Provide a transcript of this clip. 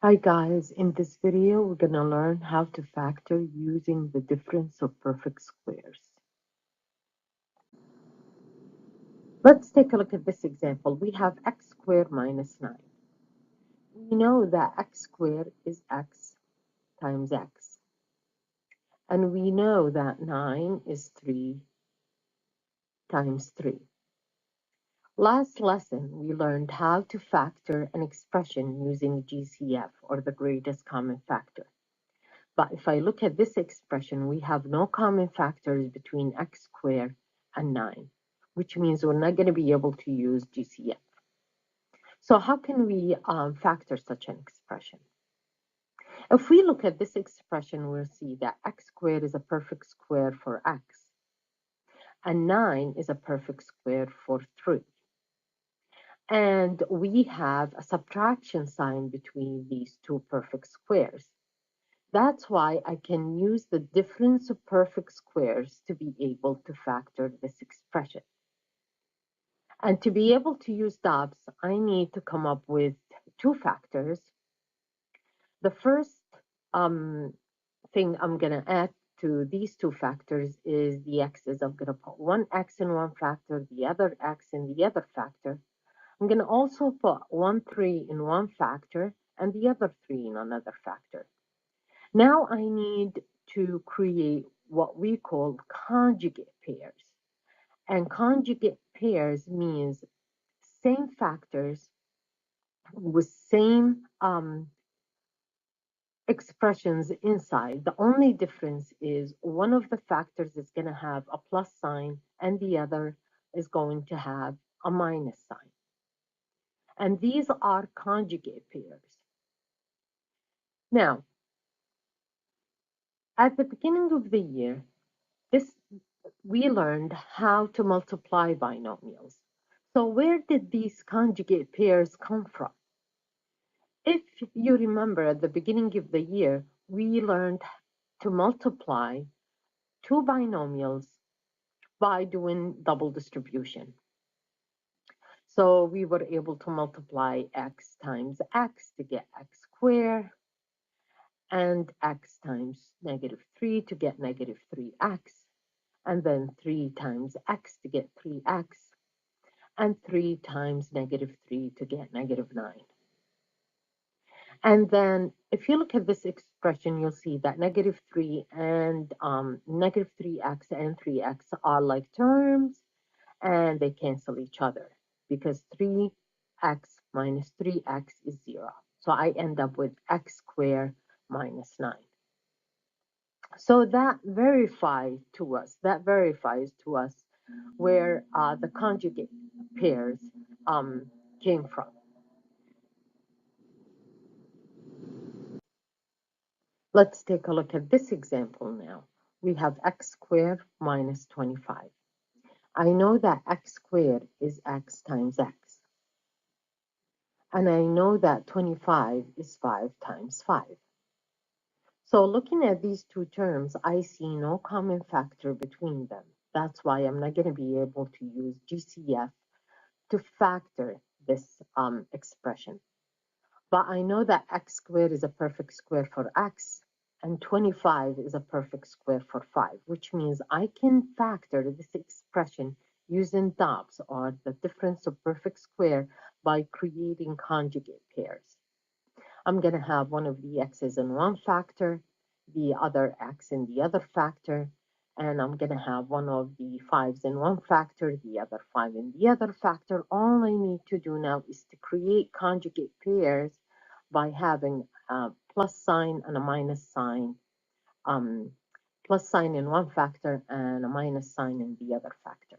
Hi guys, in this video we're going to learn how to factor using the difference of perfect squares. Let's take a look at this example. We have x squared minus 9. We know that x squared is x times x. And we know that 9 is 3 times 3. Last lesson we learned how to factor an expression using GCF, or the greatest common factor. But if I look at this expression, we have no common factors between x squared and 9, which means we're not going to be able to use GCF. So how can we factor such an expression? If we look at this expression, we'll see that x squared is a perfect square for x, and 9 is a perfect square for 3. And we have a subtraction sign between these two perfect squares. That's why I can use the difference of perfect squares to be able to factor this expression. And to be able to use DOPS, I need to come up with two factors. The first thing I'm going to add to these two factors is the x's. I'm going to put one x in one factor, the other x in the other factor. I'm going to also put one 3 in one factor and the other 3 in another factor. Now I need to create what we call conjugate pairs. And conjugate pairs means same factors with same expressions inside. The only difference is one of the factors is going to have a plus sign and the other is going to have a minus sign. And these are conjugate pairs. Now, at the beginning of the year, we learned how to multiply binomials. So where did these conjugate pairs come from? If you remember at the beginning of the year, we learned to multiply two binomials by doing double distribution. So we were able to multiply x times x to get x squared, and x times -3 to get -3x, and then 3 times x to get 3x, and 3 times -3 to get -9. And then if you look at this expression, you'll see that -3 and -3x and 3x are like terms, and they cancel each other because 3x minus 3x is 0. So I end up with x squared minus 9. So that verifies to us where the conjugate pairs came from. Let's take a look at this example now. We have x squared minus 25. I know that x squared is x times x. And I know that 25 is 5 times 5. So looking at these two terms, I see no common factor between them. That's why I'm not going to be able to use GCF to factor this expression. But I know that x squared is a perfect square for x, and 25 is a perfect square for 5, which means I can factor this expression using DOPS, or the difference of perfect square, by creating conjugate pairs. I'm going to have one of the x's in one factor, the other x in the other factor, and I'm going to have one of the 5's in one factor, the other 5 in the other factor. All I need to do now is to create conjugate pairs by having a plus sign and a minus sign, plus sign in one factor and a minus sign in the other factor.